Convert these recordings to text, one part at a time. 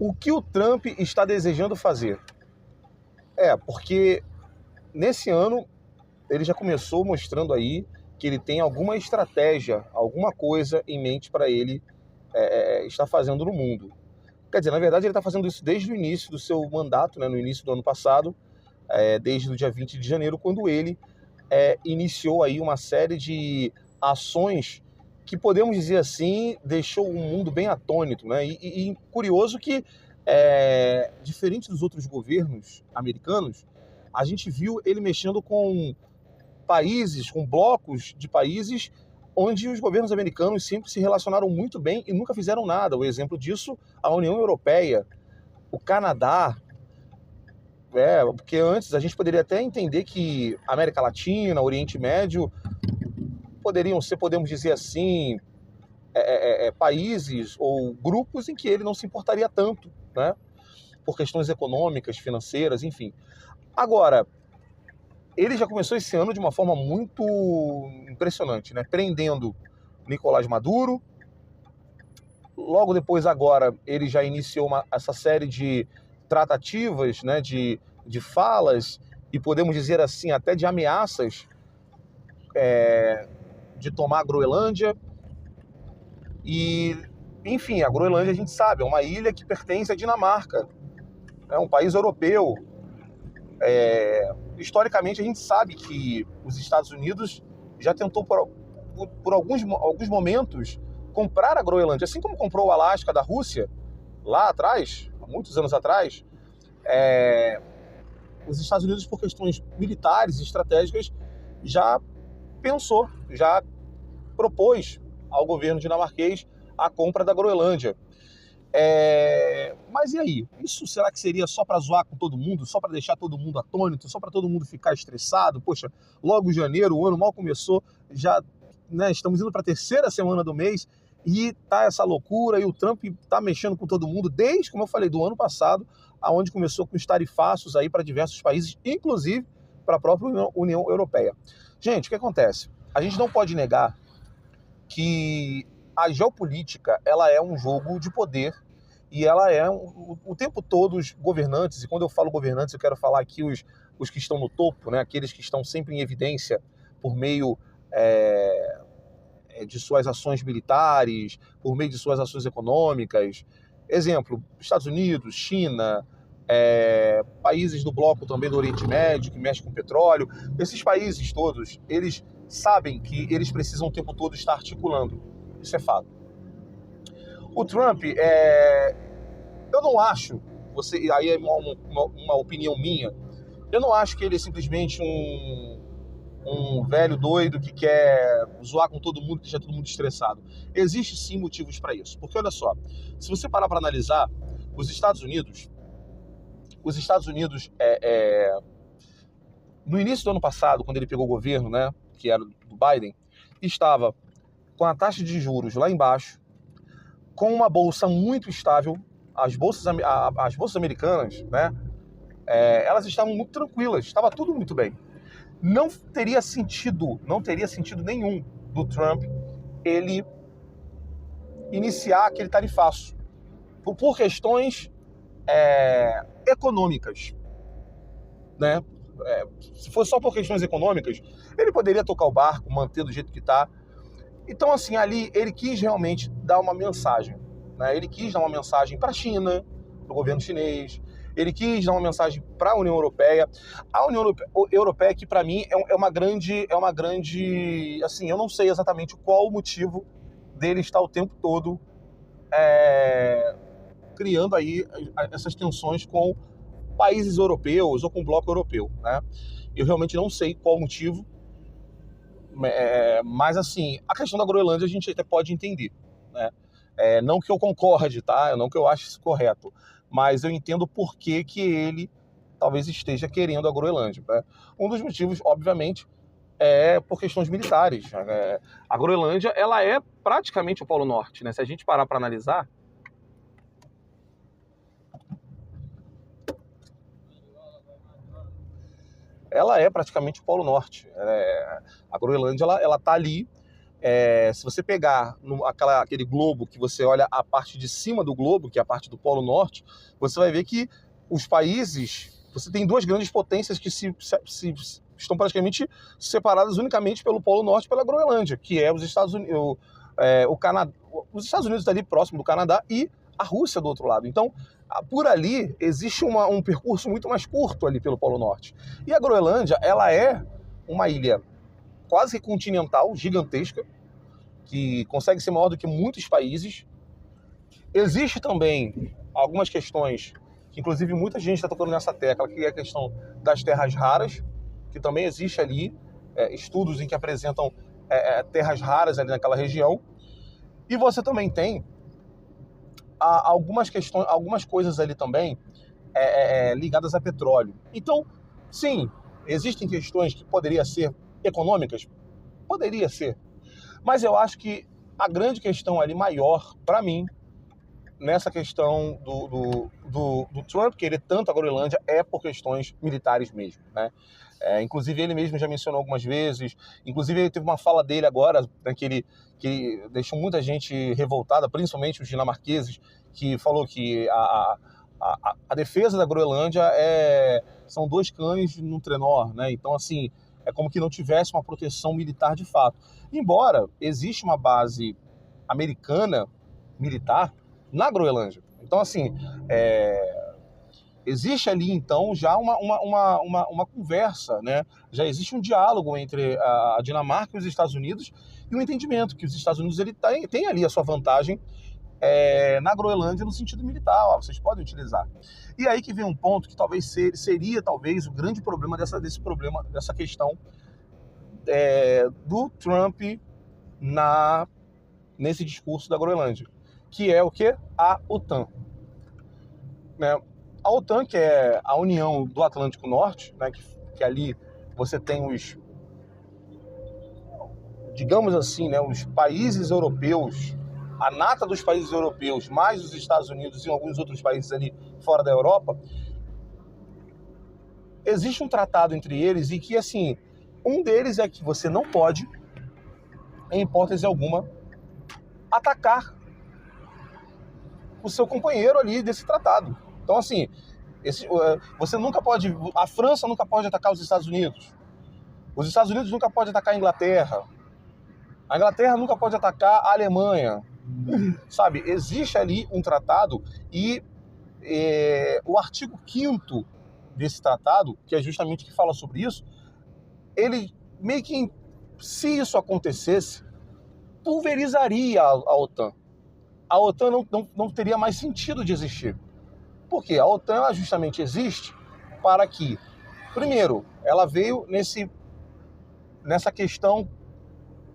O que o Trump está desejando fazer? Porque nesse ano ele já começou mostrando aí que ele tem alguma estratégia, alguma coisa em mente para ele estar fazendo no mundo. Quer dizer, na verdade ele está fazendo isso desde o início do seu mandato, né, no início do ano passado, desde o dia 20 de janeiro, quando ele iniciou aí uma série de ações que, podemos dizer assim, deixou o mundo bem atônito, né? E curioso que, diferente dos outros governos americanos, a gente viu ele mexendo com países, com blocos de países onde os governos americanos sempre se relacionaram muito bem e nunca fizeram nada. O exemplo disso, a União Europeia, o Canadá. Porque antes a gente poderia até entender que a América Latina, Oriente Médio, poderiam ser, podemos dizer assim, países ou grupos em que ele não se importaria tanto, né? Por questões econômicas, financeiras, enfim. Agora, ele já começou esse ano de uma forma muito impressionante, né? Prendendo Nicolás Maduro. Logo depois, agora, ele já iniciou essa série de tratativas, né? De falas e, podemos dizer assim, até de ameaças de tomar a Groenlândia. E, enfim, a Groenlândia, a gente sabe, é uma ilha que pertence à Dinamarca, é um país europeu. Historicamente, a gente sabe que os Estados Unidos já tentou, por alguns momentos, comprar a Groenlândia, assim como comprou o Alasca da Rússia, lá atrás, há muitos anos atrás. Os Estados Unidos, por questões militares e estratégicas, já pensou, já propôs ao governo dinamarquês a compra da Groenlândia. Mas e aí? Isso será que seria só para zoar com todo mundo? Só para deixar todo mundo atônito? Só para todo mundo ficar estressado? Poxa, logo janeiro, o ano mal começou, já, né, estamos indo para a terceira semana do mês e tá essa loucura, e o Trump tá mexendo com todo mundo desde, como eu falei, do ano passado, aonde começou com os tarifaços aí para diversos países, inclusive para a própria União Europeia. Gente, o que acontece? A gente não pode negar que a geopolítica, ela é um jogo de poder e ela é o tempo todo os governantes, e quando eu falo governantes eu quero falar aqui os que estão no topo, né, aqueles que estão sempre em evidência por meio de suas ações militares, por meio de suas ações econômicas. Exemplo, Estados Unidos, China, países do bloco também do Oriente Médio, que mexe com petróleo. Esses países todos, eles sabem que eles precisam o tempo todo estar articulando. Isso é fato. O Trump, eu não acho, aí é uma opinião minha, eu não acho que ele é simplesmente um velho doido que quer zoar com todo mundo, que deixa todo mundo estressado. Existem sim motivos para isso. Porque olha só, se você parar para analisar, os Estados Unidos, no início do ano passado, quando ele pegou o governo, né, que era do Biden, estava com a taxa de juros lá embaixo, com uma bolsa muito estável. As bolsas americanas, né, elas estavam muito tranquilas, estava tudo muito bem. Não teria sentido nenhum do Trump ele iniciar aquele tarifaço por questões econômicas, né? Se fosse só por questões econômicas, ele poderia tocar o barco, manter do jeito que está. Então, assim, ali ele quis realmente dar uma mensagem, né? Ele quis dar uma mensagem para a China, para o governo chinês. Ele quis dar uma mensagem para a União Europeia. A União Europeia, que para mim é uma grande, assim, eu não sei exatamente qual o motivo dele estar o tempo todo criando aí essas tensões com países europeus ou com o bloco europeu, né? Eu realmente não sei qual o motivo, mas assim, a questão da Groenlândia a gente até pode entender, né? Não que eu concorde, tá? Não que eu ache isso correto, mas eu entendo por que ele talvez esteja querendo a Groenlândia, né? Um dos motivos, obviamente, é por questões militares. A Groenlândia, ela é praticamente o Polo Norte, né? Se a gente parar para analisar, ela é praticamente o Polo Norte. A Groenlândia, ela tá ali, Se você pegar aquele globo que você olha a parte de cima do globo, que é a parte do Polo Norte, você vai ver que os países... Você tem duas grandes potências que estão praticamente separadas unicamente pelo Polo Norte e pela Groenlândia, que é os Estados Unidos, o Canadá, os Estados Unidos ali próximo do Canadá e a Rússia do outro lado. Então, por ali existe um percurso muito mais curto ali pelo Polo Norte. E a Groenlândia, ela é uma ilha quase continental, gigantesca, que consegue ser maior do que muitos países. Existe também algumas questões que, inclusive, muita gente está tocando nessa tecla, que é a questão das terras raras, que também existe ali estudos em que apresentam terras raras ali naquela região. E você também tem algumas questões, algumas coisas ali também ligadas a petróleo. Então, sim, existem questões que poderiam ser econômicas? Poderia ser. Mas eu acho que a grande questão ali maior, para mim, nessa questão do Trump querer tanto a Groenlândia é por questões militares mesmo, né? Inclusive ele mesmo já mencionou algumas vezes, inclusive ele teve uma fala dele agora, né, que deixou muita gente revoltada, principalmente os dinamarqueses, que falou que a defesa da Groenlândia são dois cães no trenó, né? Então, assim, é como que não tivesse uma proteção militar de fato. Embora existe uma base americana militar na Groenlândia. Então, assim, existe ali, então, já uma conversa, né? Já existe um diálogo entre a Dinamarca e os Estados Unidos e um entendimento que os Estados Unidos tem ali a sua vantagem na Groenlândia no sentido militar. Vocês podem utilizar. E aí que vem um ponto que talvez seria talvez o grande problema dessa questão do Trump nesse discurso da Groenlândia, que é o quê? A OTAN. Né? A OTAN, que é a União do Atlântico Norte, né? que ali você tem digamos assim, né? Os países europeus, a nata dos países europeus, mais os Estados Unidos e alguns outros países ali fora da Europa. Existe um tratado entre eles e que, assim, um deles é que você não pode, em hipótese alguma, atacar o seu companheiro ali desse tratado. Então, assim, você nunca pode... A França nunca pode atacar os Estados Unidos. Os Estados Unidos nunca podem atacar a Inglaterra. A Inglaterra nunca pode atacar a Alemanha. Sabe, existe ali um tratado e o artigo 5º desse tratado, que é justamente que fala sobre isso, ele meio que, se isso acontecesse, pulverizaria a OTAN. A OTAN não teria mais sentido de existir. Por quê? A OTAN ela justamente existe para que, primeiro, ela veio nessa questão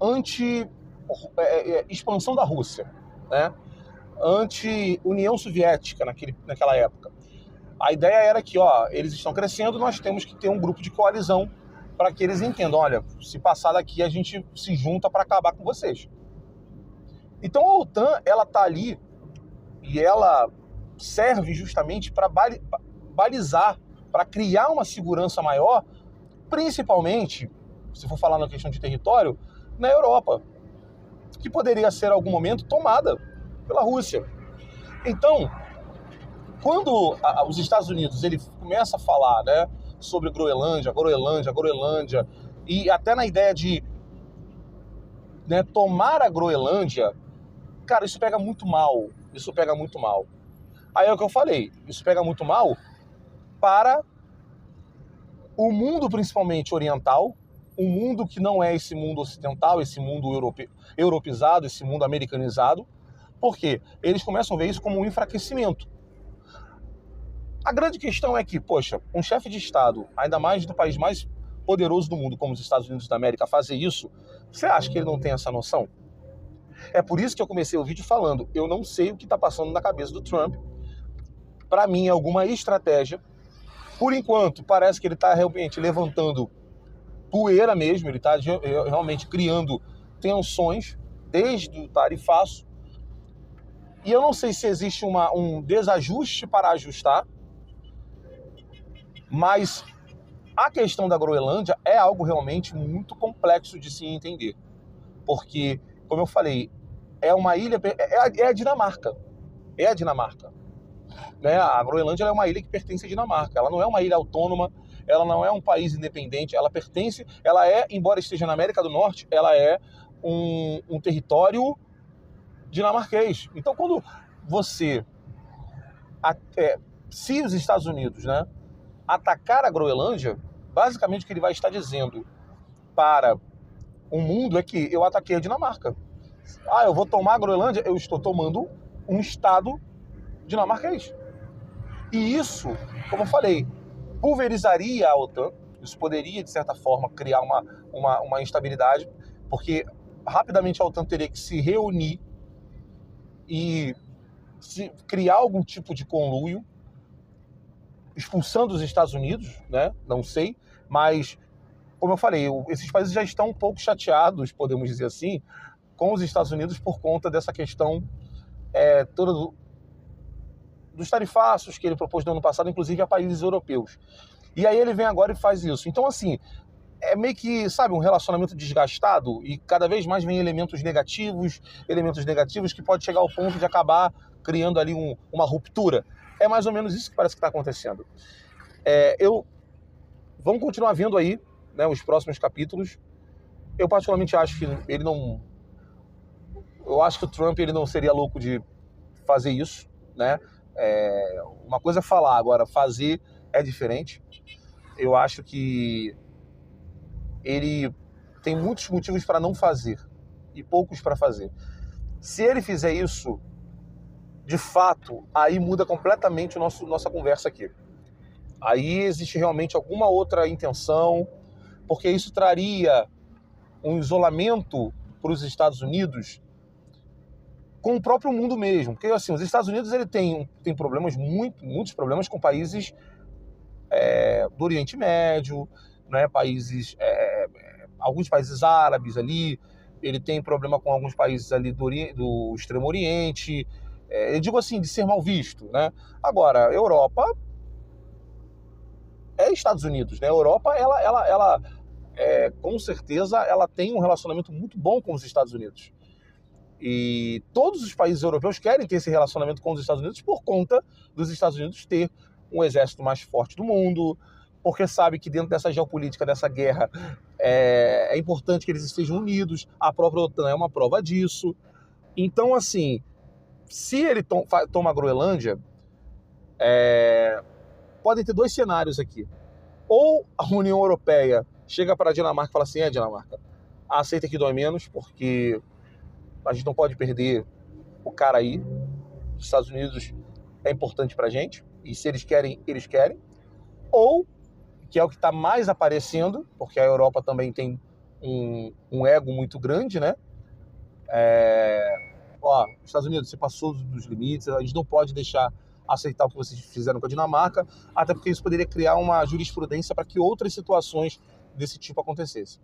anti-expansão da Rússia, né? Anti-União Soviética naquela época. A ideia era que, eles estão crescendo, nós temos que ter um grupo de coalizão para que eles entendam, olha, se passar daqui a gente se junta para acabar com vocês. Então a OTAN, ela está ali e ela serve justamente para balizar, para criar uma segurança maior, principalmente, se for falar na questão de território, na Europa, que poderia ser, em algum momento, tomada pela Rússia. Então, quando os Estados Unidos ele começa a falar, né, sobre Groenlândia, e até na ideia de, né, tomar a Groenlândia, cara, isso pega muito mal. Aí é o que eu falei, isso pega muito mal para o mundo principalmente oriental, um mundo que não é esse mundo ocidental, esse mundo europeizado, esse mundo americanizado, porque eles começam a ver isso como um enfraquecimento. A grande questão é que, poxa, um chefe de Estado, ainda mais do país mais poderoso do mundo, como os Estados Unidos da América, fazer isso, você acha que ele não tem essa noção? É por isso que eu comecei o vídeo falando, eu não sei o que está passando na cabeça do Trump. Para mim, é alguma estratégia. Por enquanto, parece que ele está realmente levantando poeira mesmo, ele está realmente criando tensões desde o tarifaço. E eu não sei se existe um desajuste para ajustar, mas a questão da Groenlândia é algo realmente muito complexo de se entender. porque, como eu falei, é uma ilha, é a Dinamarca, é a Dinamarca. Né? A Groenlândia é uma ilha que pertence à Dinamarca, ela não é uma ilha autônoma, ela não é um país independente, ela é, embora esteja na América do Norte, ela é um território dinamarquês. Então, quando você, se os Estados Unidos, né, atacar a Groenlândia, basicamente o que ele vai estar dizendo para o mundo é que eu ataquei a Dinamarca. Eu vou tomar a Groenlândia, eu estou tomando um estado dinamarquês. E isso, como eu falei, pulverizaria a OTAN. Isso poderia, de certa forma, criar uma instabilidade, porque rapidamente a OTAN teria que se reunir e criar algum tipo de conluio, expulsando os Estados Unidos, né? Não sei, mas, como eu falei, esses países já estão um pouco chateados, podemos dizer assim, com os Estados Unidos por conta dessa questão toda dos tarifaços que ele propôs no ano passado, inclusive a países europeus. E aí ele vem agora e faz isso. Então, assim, é meio que, sabe, um relacionamento desgastado e cada vez mais vem elementos negativos que pode chegar ao ponto de acabar criando ali uma ruptura. É mais ou menos isso que parece que está acontecendo. Vamos continuar vendo aí, né, os próximos capítulos. Eu particularmente acho que ele não... Eu acho que o Trump ele não seria louco de fazer isso, né? Uma coisa é falar, agora fazer é diferente. Eu acho que ele tem muitos motivos para não fazer e poucos para fazer. Se ele fizer isso, de fato, aí muda completamente nossa conversa aqui. Aí existe realmente alguma outra intenção, porque isso traria um isolamento para os Estados Unidos com o próprio mundo mesmo. Porque, assim, os Estados Unidos ele tem problemas, muitos problemas com países do Oriente Médio, né, alguns países árabes ali, ele tem problema com alguns países ali do Extremo Oriente, eu digo assim, de ser mal visto, né? Agora, Europa é Estados Unidos, né? A Europa, ela com certeza, ela tem um relacionamento muito bom com os Estados Unidos. E todos os países europeus querem ter esse relacionamento com os Estados Unidos por conta dos Estados Unidos ter um exército mais forte do mundo, porque sabe que dentro dessa geopolítica, dessa guerra, é importante que eles estejam unidos. A própria OTAN é uma prova disso. Então, assim, se ele toma a Groenlândia, podem ter dois cenários aqui. Ou a União Europeia chega para a Dinamarca e fala assim, Dinamarca, aceita que dói menos, porque a gente não pode perder o cara aí. Os Estados Unidos é importante pra gente, e se eles querem, eles querem. Ou, que é o que está mais aparecendo, porque a Europa também tem um ego muito grande, né? Estados Unidos, você passou dos limites, a gente não pode deixar aceitar o que vocês fizeram com a Dinamarca, até porque isso poderia criar uma jurisprudência para que outras situações desse tipo acontecessem.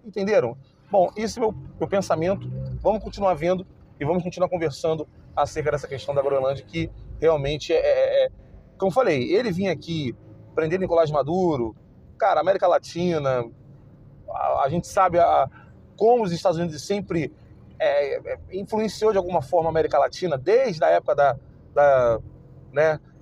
Entenderam? Bom, esse é meu pensamento. Vamos continuar vendo e vamos continuar conversando acerca dessa questão da Groenlândia, que realmente como eu falei, ele vinha aqui prender Nicolás Maduro, cara, América Latina, a gente sabe como os Estados Unidos sempre influenciou de alguma forma a América Latina, desde a época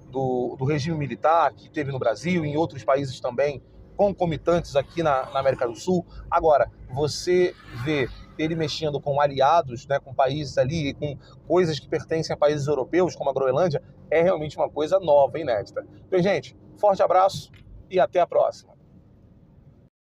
do regime militar que teve no Brasil e em outros países também, concomitantes aqui na América do Sul. Agora, você vê ele mexendo com aliados, né, com países ali, com coisas que pertencem a países europeus, como a Groenlândia, é realmente uma coisa nova e inédita. Então, gente, forte abraço e até a próxima.